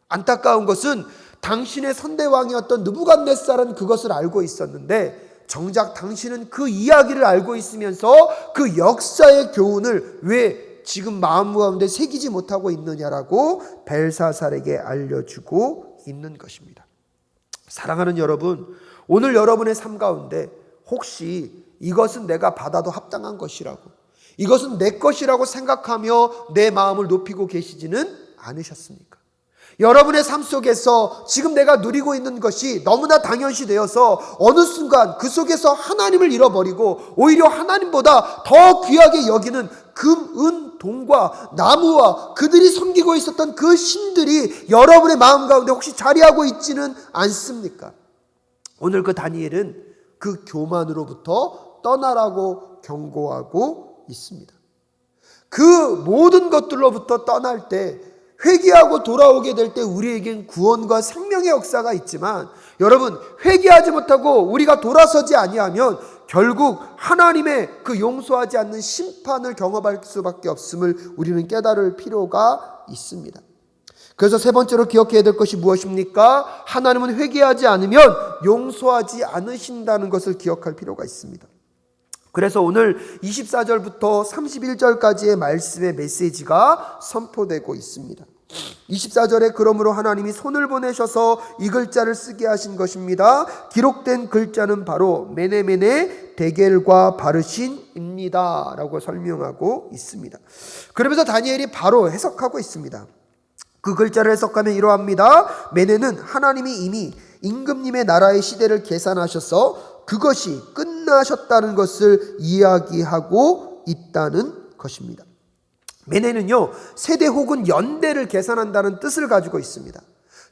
안타까운 것은 당신의 선대왕이었던 느부갓네살은 그것을 알고 있었는데 정작 당신은 그 이야기를 알고 있으면서 그 역사의 교훈을 왜 지금 마음 가운데 새기지 못하고 있느냐라고 벨사살에게 알려주고 있는 것입니다. 사랑하는 여러분, 오늘 여러분의 삶 가운데 혹시 이것은 내가 받아도 합당한 것이라고, 이것은 내 것이라고 생각하며 내 마음을 높이고 계시지는 않으셨습니까? 여러분의 삶 속에서 지금 내가 누리고 있는 것이 너무나 당연시 되어서 어느 순간 그 속에서 하나님을 잃어버리고 오히려 하나님보다 더 귀하게 여기는 금, 은, 동과 나무와 그들이 섬기고 있었던 그 신들이 여러분의 마음 가운데 혹시 자리하고 있지는 않습니까? 오늘 그 다니엘은 그 교만으로부터 떠나라고 경고하고 있습니다. 그 모든 것들로부터 떠날 때 회개하고 돌아오게 될 때 우리에겐 구원과 생명의 역사가 있지만 여러분, 회개하지 못하고 우리가 돌아서지 아니하면 결국 하나님의 그 용서하지 않는 심판을 경험할 수밖에 없음을 우리는 깨달을 필요가 있습니다. 그래서 세 번째로 기억해야 될 것이 무엇입니까? 하나님은 회개하지 않으면 용서하지 않으신다는 것을 기억할 필요가 있습니다. 그래서 오늘 24절부터 31절까지의 말씀의 메시지가 선포되고 있습니다. 24절에 그러므로 하나님이 손을 보내셔서 이 글자를 쓰게 하신 것입니다. 기록된 글자는 바로 메네메네 데겔과 바르신입니다 라고 설명하고 있습니다. 그러면서 다니엘이 바로 해석하고 있습니다. 그 글자를 해석하면 이러합니다. 메네는 하나님이 이미 임금님의 나라의 시대를 계산하셔서 그것이 끝나셨다는 것을 이야기하고 있다는 것입니다. 메네는요, 세대 혹은 연대를 계산한다는 뜻을 가지고 있습니다.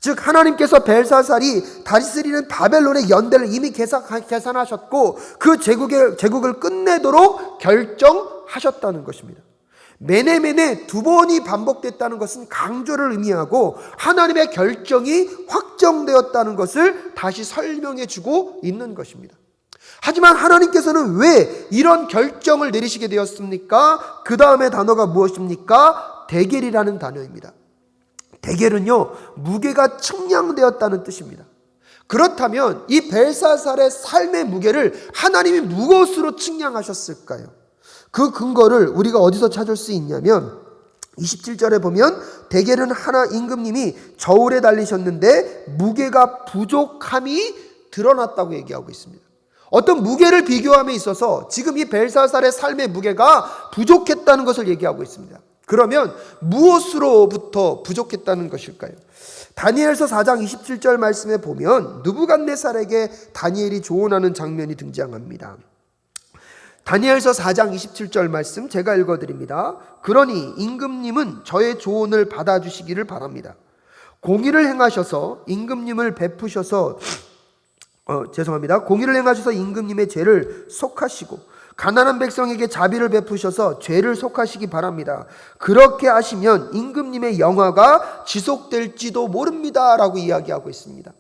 즉 하나님께서 벨사살이 다스리는 바벨론의 연대를 이미 계산하셨고 그 제국을 끝내도록 결정하셨다는 것입니다. 메네메네 두 번이 반복됐다는 것은 강조를 의미하고 하나님의 결정이 확정되었다는 것을 다시 설명해 주고 있는 것입니다. 하지만 하나님께서는 왜 이런 결정을 내리시게 되었습니까? 그 다음에 단어가 무엇입니까? 데겔이라는 단어입니다. 데겔은요, 무게가 측량되었다는 뜻입니다. 그렇다면 이 벨사살의 삶의 무게를 하나님이 무엇으로 측량하셨을까요? 그 근거를 우리가 어디서 찾을 수 있냐면 27절에 보면 데겔은 하나 임금님이 저울에 달리셨는데 무게가 부족함이 드러났다고 얘기하고 있습니다. 어떤 무게를 비교함에 있어서 지금 이 벨사살의 삶의 무게가 부족했다는 것을 얘기하고 있습니다. 그러면 무엇으로부터 부족했다는 것일까요? 다니엘서 4장 27절 말씀에 보면 느부갓네살에게 다니엘이 조언하는 장면이 등장합니다. 다니엘서 4장 27절 말씀 제가 읽어드립니다. 그러니 임금님은 저의 조언을 받아주시기를 바랍니다. 공의를 행하셔서 임금님을 베푸셔서 공의를 행하셔서 임금님의 죄를 속하시고 가난한 백성에게 자비를 베푸셔서 죄를 속하시기 바랍니다. 그렇게 하시면 임금님의 영화가 지속될지도 모릅니다 라고 이야기하고 있습니다.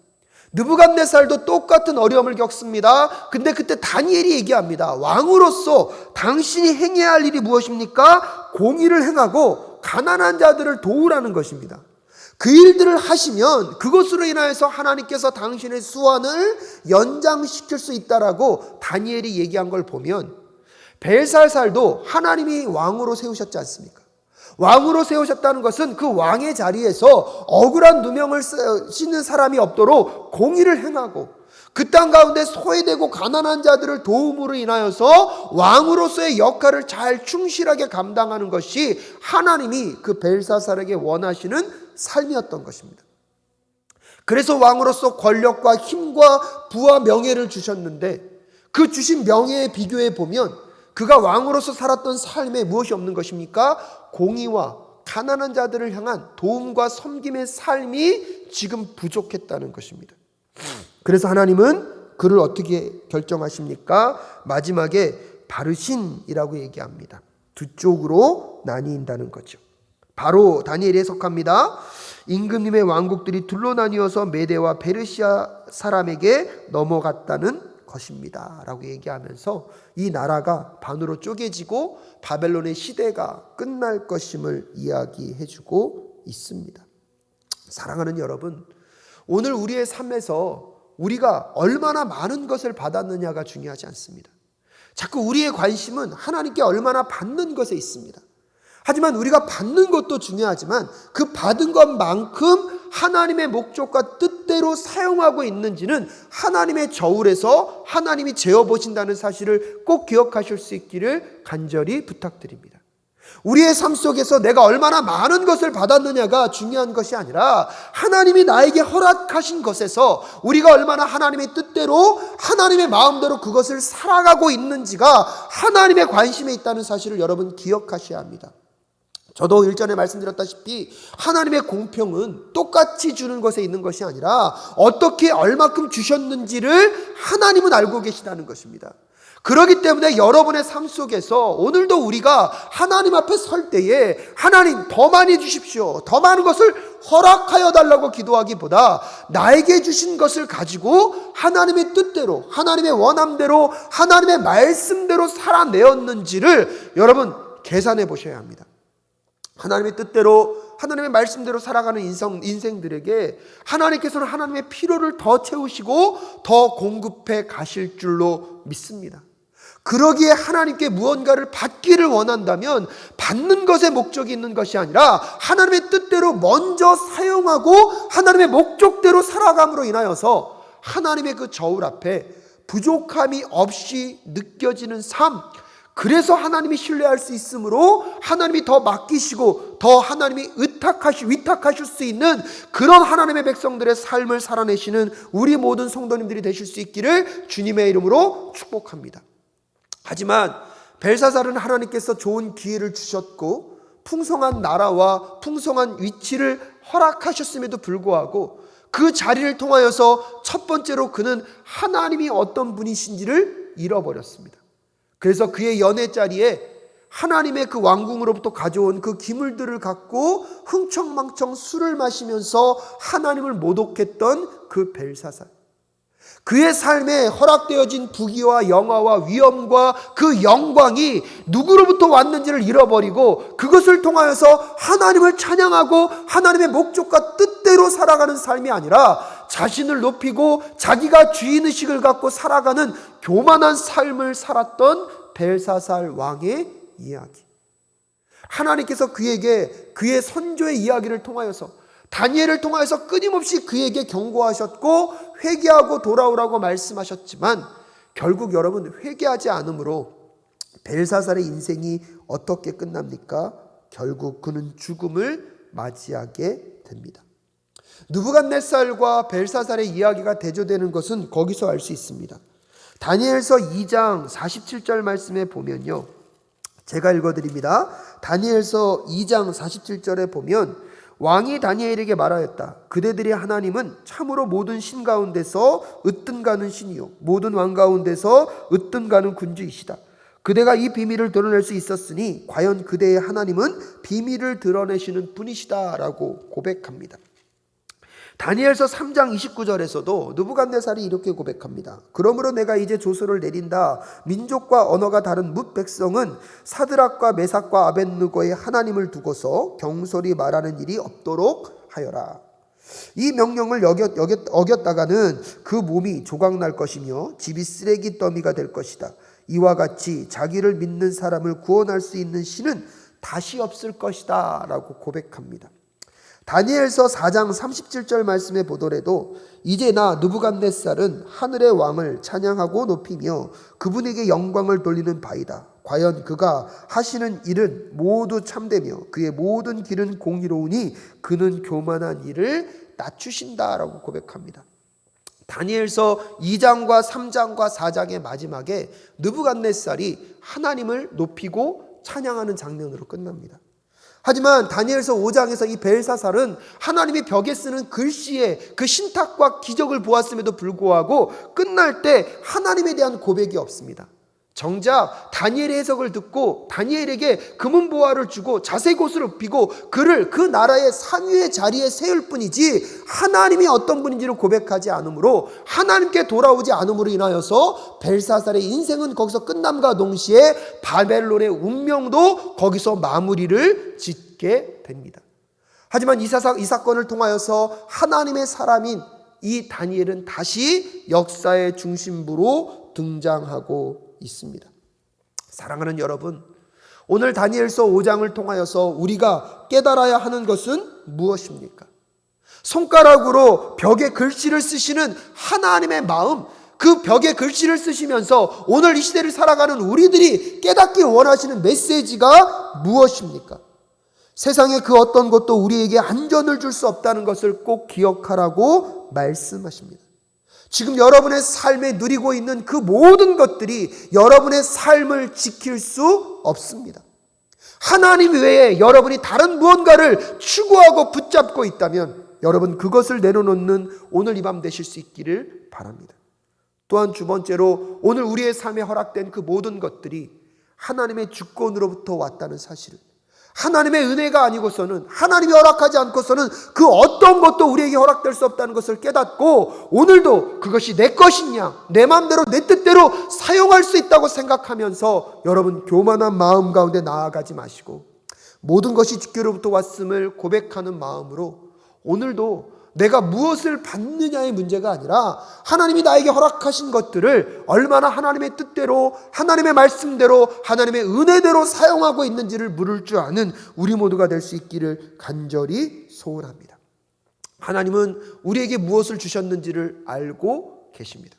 느부갓네살도 똑같은 어려움을 겪습니다. 근데 그때 다니엘이 얘기합니다. 왕으로서 당신이 행해야 할 일이 무엇입니까? 공의를 행하고 가난한 자들을 도우라는 것입니다. 그 일들을 하시면 그것으로 인하여서 하나님께서 당신의 수완을 연장시킬 수 있다라고 다니엘이 얘기한 걸 보면 벨사살도 하나님이 왕으로 세우셨지 않습니까? 왕으로 세우셨다는 것은 그 왕의 자리에서 억울한 누명을 씌는 사람이 없도록 공의를 행하고 그 땅 가운데 소외되고 가난한 자들을 도움으로 인하여서 왕으로서의 역할을 잘 충실하게 감당하는 것이 하나님이 그 벨사살에게 원하시는 삶이었던 것입니다. 그래서 왕으로서 권력과 힘과 부와 명예를 주셨는데 그 주신 명예에 비교해 보면 그가 왕으로서 살았던 삶에 무엇이 없는 것입니까? 공의와 가난한 자들을 향한 도움과 섬김의 삶이 지금 부족했다는 것입니다. 그래서 하나님은 그를 어떻게 결정하십니까? 마지막에 바르신이라고 얘기합니다. 두 쪽으로 나뉜다는 거죠. 바로 다니엘이 해석합니다. 임금님의 왕국들이 둘로 나뉘어서 메대와 페르시아 사람에게 넘어갔다는 것입니다 라고 얘기하면서 이 나라가 반으로 쪼개지고 바벨론의 시대가 끝날 것임을 이야기해주고 있습니다. 사랑하는 여러분, 오늘 우리의 삶에서 우리가 얼마나 많은 것을 받았느냐가 중요하지 않습니다. 자꾸 우리의 관심은 하나님께 얼마나 받는 것에 있습니다. 하지만 우리가 받는 것도 중요하지만 그 받은 것만큼 하나님의 목적과 뜻대로 사용하고 있는지는 하나님의 저울에서 하나님이 재어보신다는 사실을 꼭 기억하실 수 있기를 간절히 부탁드립니다. 우리의 삶 속에서 내가 얼마나 많은 것을 받았느냐가 중요한 것이 아니라 하나님이 나에게 허락하신 것에서 우리가 얼마나 하나님의 뜻대로 하나님의 마음대로 그것을 살아가고 있는지가 하나님의 관심에 있다는 사실을 여러분 기억하셔야 합니다. 저도 일전에 말씀드렸다시피 하나님의 공평은 똑같이 주는 것에 있는 것이 아니라 어떻게 얼마큼 주셨는지를 하나님은 알고 계시다는 것입니다. 그렇기 때문에 여러분의 삶 속에서 오늘도 우리가 하나님 앞에 설 때에 하나님 더 많이 주십시오, 더 많은 것을 허락하여 달라고 기도하기보다 나에게 주신 것을 가지고 하나님의 뜻대로 하나님의 원함대로 하나님의 말씀대로 살아내었는지를 여러분 계산해 보셔야 합니다. 하나님의 뜻대로 하나님의 말씀대로 살아가는 인생들에게 하나님께서는 하나님의 필요를 더 채우시고 더 공급해 가실 줄로 믿습니다. 그러기에 하나님께 무언가를 받기를 원한다면 받는 것에 목적이 있는 것이 아니라 하나님의 뜻대로 먼저 사용하고 하나님의 목적대로 살아감으로 인하여서 하나님의 그 저울 앞에 부족함이 없이 느껴지는 삶, 그래서 하나님이 신뢰할 수 있으므로 하나님이 더 맡기시고 더 하나님이 위탁하실 수 있는 그런 하나님의 백성들의 삶을 살아내시는 우리 모든 성도님들이 되실 수 있기를 주님의 이름으로 축복합니다. 하지만 벨사살은 하나님께서 좋은 기회를 주셨고 풍성한 나라와 풍성한 위치를 허락하셨음에도 불구하고 그 자리를 통하여서 첫 번째로 그는 하나님이 어떤 분이신지를 잃어버렸습니다. 그래서 그의 연회 자리에 하나님의 그 왕궁으로부터 가져온 그 기물들을 갖고 흥청망청 술을 마시면서 하나님을 모독했던 그 벨사살, 그의 삶에 허락되어진 부귀와 영화와 위엄과 그 영광이 누구로부터 왔는지를 잃어버리고 그것을 통하여서 하나님을 찬양하고 하나님의 목적과 뜻대로 살아가는 삶이 아니라 자신을 높이고 자기가 주인의식을 갖고 살아가는 교만한 삶을 살았던 벨사살 왕의 이야기. 하나님께서 그에게 그의 선조의 이야기를 통하여서 다니엘을 통하여서 끊임없이 그에게 경고하셨고 회개하고 돌아오라고 말씀하셨지만 결국 여러분 회개하지 않으므로 벨사살의 인생이 어떻게 끝납니까? 결국 그는 죽음을 맞이하게 됩니다. 느부갓네살과 벨사살의 이야기가 대조되는 것은 거기서 알 수 있습니다. 다니엘서 2장 47절 말씀에 보면요, 제가 읽어드립니다. 다니엘서 2장 47절에 보면 왕이 다니엘에게 말하였다. 그대들의 하나님은 참으로 모든 신 가운데서 으뜸가는 신이요 모든 왕 가운데서 으뜸가는 군주이시다. 그대가 이 비밀을 드러낼 수 있었으니 과연 그대의 하나님은 비밀을 드러내시는 분이시다 라고 고백합니다. 다니엘서 3장 29절에서도 느부갓네살이 이렇게 고백합니다. 그러므로 내가 이제 조서를 내린다. 민족과 언어가 다른 뭇 백성은 사드락과 메삭과 아벳느고의 하나님을 두고서 경솔히 말하는 일이 없도록 하여라. 이 명령을 어겼다가는 그 몸이 조각날 것이며 집이 쓰레기 더미가 될 것이다. 이와 같이 자기를 믿는 사람을 구원할 수 있는 신은 다시 없을 것이다 라고 고백합니다. 다니엘서 4장 37절 말씀에 보더라도 이제 나 느부갓네살은 하늘의 왕을 찬양하고 높이며 그분에게 영광을 돌리는 바이다. 과연 그가 하시는 일은 모두 참되며 그의 모든 길은 공의로우니 그는 교만한 일을 낮추신다라고 고백합니다. 다니엘서 2장과 3장과 4장의 마지막에 느부갓네살이 하나님을 높이고 찬양하는 장면으로 끝납니다. 하지만 다니엘서 5장에서 이 벨사살은 하나님이 벽에 쓰는 글씨에 그 신탁과 기적을 보았음에도 불구하고 끝날 때 하나님에 대한 고백이 없습니다. 정작 다니엘의 해석을 듣고 다니엘에게 금은보화를 주고 자색 옷을 입히고 그를 그 나라의 상위의 자리에 세울 뿐이지 하나님이 어떤 분인지를 고백하지 않으므로 하나님께 돌아오지 않음으로 인하여서 벨사살의 인생은 거기서 끝남과 동시에 바벨론의 운명도 거기서 마무리를 짓게 됩니다. 하지만 이 사건을 통하여서 하나님의 사람인 이 다니엘은 다시 역사의 중심부로 등장하고 있습니다. 사랑하는 여러분, 오늘 다니엘서 5장을 통하여서 우리가 깨달아야 하는 것은 무엇입니까? 손가락으로 벽에 글씨를 쓰시는 하나님의 마음, 그 벽에 글씨를 쓰시면서 오늘 이 시대를 살아가는 우리들이 깨닫기 원하시는 메시지가 무엇입니까? 세상의 그 어떤 것도 우리에게 안전을 줄 수 없다는 것을 꼭 기억하라고 말씀하십니다. 지금 여러분의 삶에 누리고 있는 그 모든 것들이 여러분의 삶을 지킬 수 없습니다. 하나님 외에 여러분이 다른 무언가를 추구하고 붙잡고 있다면 여러분 그것을 내려놓는 오늘 이 밤 되실 수 있기를 바랍니다. 또한 두 번째로 오늘 우리의 삶에 허락된 그 모든 것들이 하나님의 주권으로부터 왔다는 사실을, 하나님의 은혜가 아니고서는, 하나님이 허락하지 않고서는 그 어떤 것도 우리에게 허락될 수 없다는 것을 깨닫고 오늘도 그것이 내 것이냐, 내 마음대로 내 뜻대로 사용할 수 있다고 생각하면서 여러분 교만한 마음 가운데 나아가지 마시고 모든 것이 주께로부터 왔음을 고백하는 마음으로 오늘도 내가 무엇을 받느냐의 문제가 아니라 하나님이 나에게 허락하신 것들을 얼마나 하나님의 뜻대로, 하나님의 말씀대로, 하나님의 은혜대로 사용하고 있는지를 물을 줄 아는 우리 모두가 될 수 있기를 간절히 소원합니다. 하나님은 우리에게 무엇을 주셨는지를 알고 계십니다.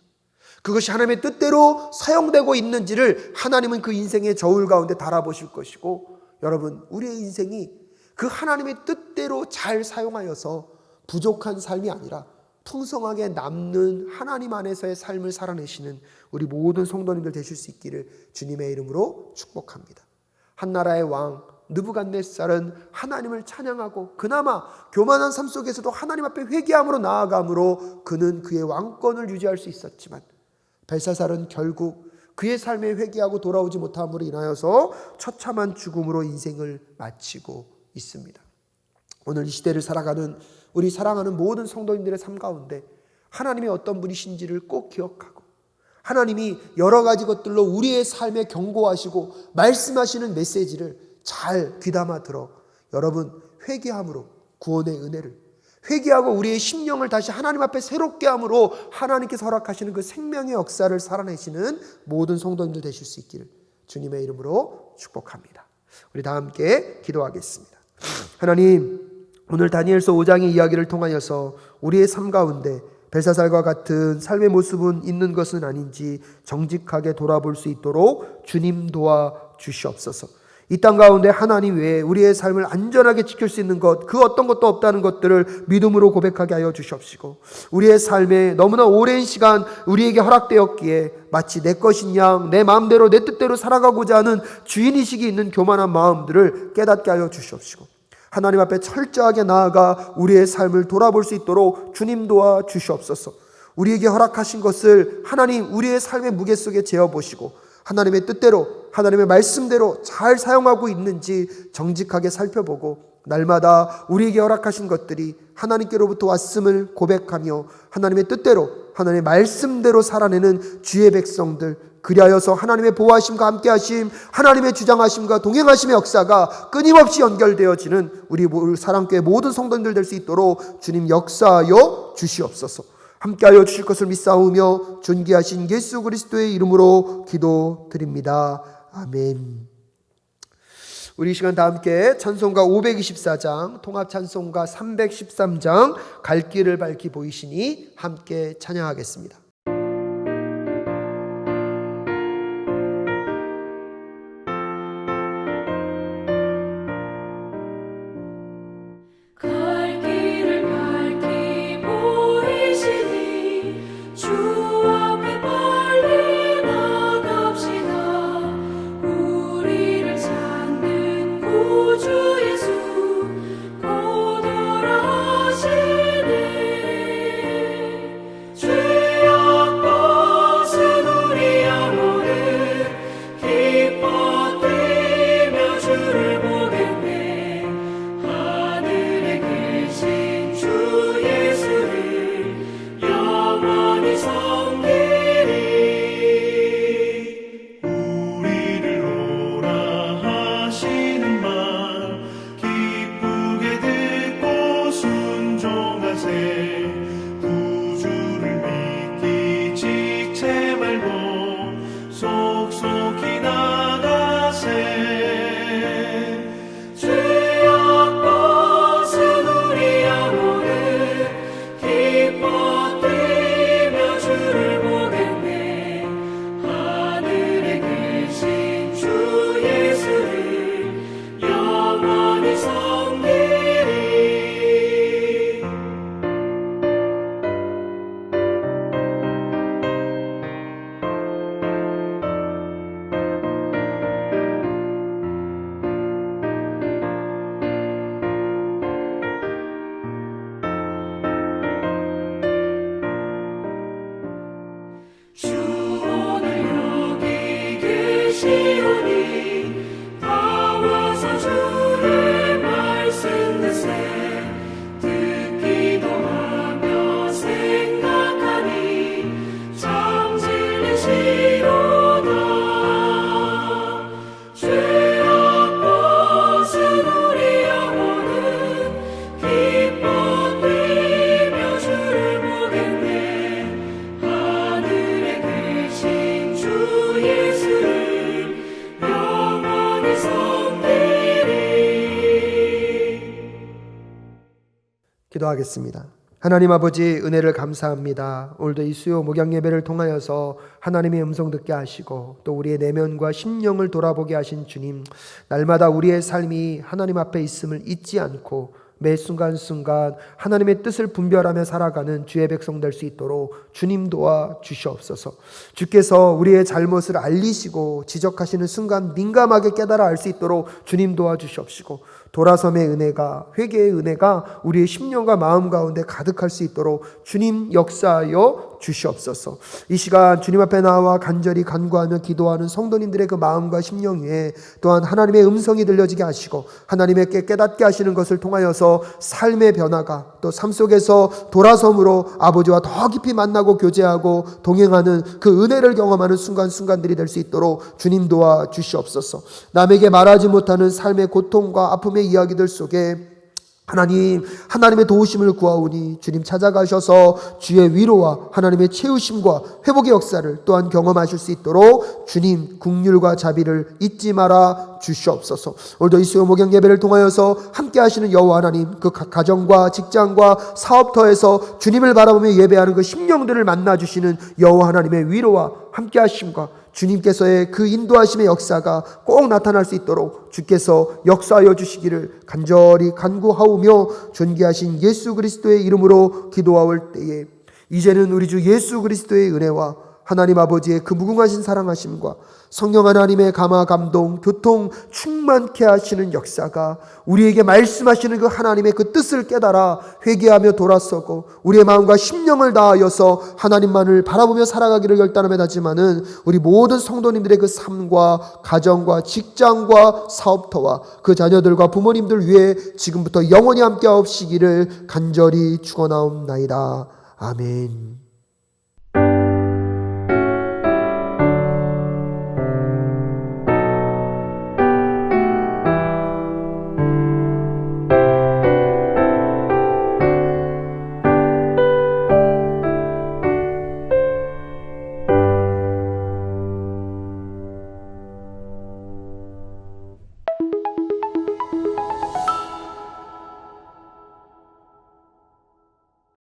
그것이 하나님의 뜻대로 사용되고 있는지를 하나님은 그 인생의 저울 가운데 달아보실 것이고, 여러분, 우리의 인생이 그 하나님의 뜻대로 잘 사용하여서 부족한 삶이 아니라 풍성하게 남는 하나님 안에서의 삶을 살아내시는 우리 모든 성도님들 되실 수 있기를 주님의 이름으로 축복합니다. 한나라의 왕 느부갓네살은 하나님을 찬양하고 그나마 교만한 삶 속에서도 하나님 앞에 회개함으로 나아감으로 그는 그의 왕권을 유지할 수 있었지만, 벨사살은 결국 그의 삶에 회개하고 돌아오지 못함으로 인하여서 처참한 죽음으로 인생을 마치고 있습니다. 오늘 이 시대를 살아가는 우리 사랑하는 모든 성도님들의 삶 가운데 하나님이 어떤 분이신지를 꼭 기억하고, 하나님이 여러 가지 것들로 우리의 삶에 경고하시고 말씀하시는 메시지를 잘 귀담아 들어 여러분 회개함으로 구원의 은혜를, 회개하고 우리의 심령을 다시 하나님 앞에 새롭게 함으로 하나님께서 허락하시는 그 생명의 역사를 살아내시는 모든 성도님들 되실 수 있기를 주님의 이름으로 축복합니다. 우리 다 함께 기도하겠습니다. 하나님, 오늘 다니엘서 5장의 이야기를 통하여서 우리의 삶 가운데 벨사살과 같은 삶의 모습은 있는 것은 아닌지 정직하게 돌아볼 수 있도록 주님 도와 주시옵소서. 이 땅 가운데 하나님 외에 우리의 삶을 안전하게 지킬 수 있는 것, 그 어떤 것도 없다는 것들을 믿음으로 고백하게 하여 주시옵시고, 우리의 삶에 너무나 오랜 시간 우리에게 허락되었기에 마치 내 것인 양 내 마음대로 내 뜻대로 살아가고자 하는 주인의식이 있는 교만한 마음들을 깨닫게 하여 주시옵시고, 하나님 앞에 철저하게 나아가 우리의 삶을 돌아볼 수 있도록 주님 도와 주시옵소서. 우리에게 허락하신 것을 하나님 우리의 삶의 무게 속에 재어보시고 하나님의 뜻대로, 하나님의 말씀대로 잘 사용하고 있는지 정직하게 살펴보고, 날마다 우리에게 허락하신 것들이 하나님께로부터 왔음을 고백하며 하나님의 뜻대로, 하나님의 말씀대로 살아내는 주의 백성들, 그리하여서 하나님의 보호하심과 함께하심, 하나님의 주장하심과 동행하심의 역사가 끊임없이 연결되어지는 우리 사랑교회 모든 성도님들 될 수 있도록 주님 역사하여 주시옵소서. 함께하여 주실 것을 믿사오며 존귀하신 예수 그리스도의 이름으로 기도드립니다. 아멘. 우리 이 시간 다 함께 찬송가 524장, 통합 찬송가 313장 갈 길을 밝히 보이시니 함께 찬양하겠습니다. 죄악 벗은 기도하겠습니다. 하나님 아버지, 은혜를 감사합니다. 오늘도 이 수요 목양 예배를 통하여서 하나님의 음성 듣게 하시고 또 우리의 내면과 심령을 돌아보게 하신 주님, 날마다 우리의 삶이 하나님 앞에 있음을 잊지 않고 매 순간순간 하나님의 뜻을 분별하며 살아가는 주의 백성 될 수 있도록 주님 도와 주시옵소서. 주께서 우리의 잘못을 알리시고 지적하시는 순간 민감하게 깨달아 알 수 있도록 주님 도와 주시옵시고, 돌아섬의 은혜가, 회개의 은혜가 우리의 심령과 마음 가운데 가득할 수 있도록 주님 역사하여 주시옵소서. 이 시간 주님 앞에 나와 간절히 간구하며 기도하는 성도님들의 그 마음과 심령 위에 또한 하나님의 음성이 들려지게 하시고 하나님께 깨닫게 하시는 것을 통하여서 삶의 변화가, 또 삶 속에서 돌아섬으로 아버지와 더 깊이 만나고 교제하고 동행하는 그 은혜를 경험하는 순간순간들이 될 수 있도록 주님 도와 주시옵소서. 남에게 말하지 못하는 삶의 고통과 아픔의 이야기들 속에 하나님의 도우심을 구하오니 주님 찾아가셔서 주의 위로와 하나님의 채우심과 회복의 역사를 또한 경험하실 수 있도록 주님 긍휼과 자비를 잊지 말아 주시옵소서. 오늘도 이 수요 목양 예배를 통하여서 함께 하시는 여호와 하나님, 그 가정과 직장과 사업터에서 주님을 바라보며 예배하는 그 심령들을 만나주시는 여호와 하나님의 위로와 함께 하심과 주님께서의 그 인도하심의 역사가 꼭 나타날 수 있도록 주께서 역사하여 주시기를 간절히 간구하오며 존귀하신 예수 그리스도의 이름으로 기도하올 때에, 이제는 우리 주 예수 그리스도의 은혜와 하나님 아버지의 그 무궁하신 사랑하심과 성령 하나님의 감화 감동 교통 충만케 하시는 역사가 우리에게 말씀하시는 그 하나님의 그 뜻을 깨달아 회개하며 돌아서고 우리의 마음과 심령을 다하여서 하나님만을 바라보며 살아가기를 결단하며 하지만은 우리 모든 성도님들의 그 삶과 가정과 직장과 사업터와 그 자녀들과 부모님들 위해 지금부터 영원히 함께 하옵시기를 간절히 축원하옵나이다. 아멘.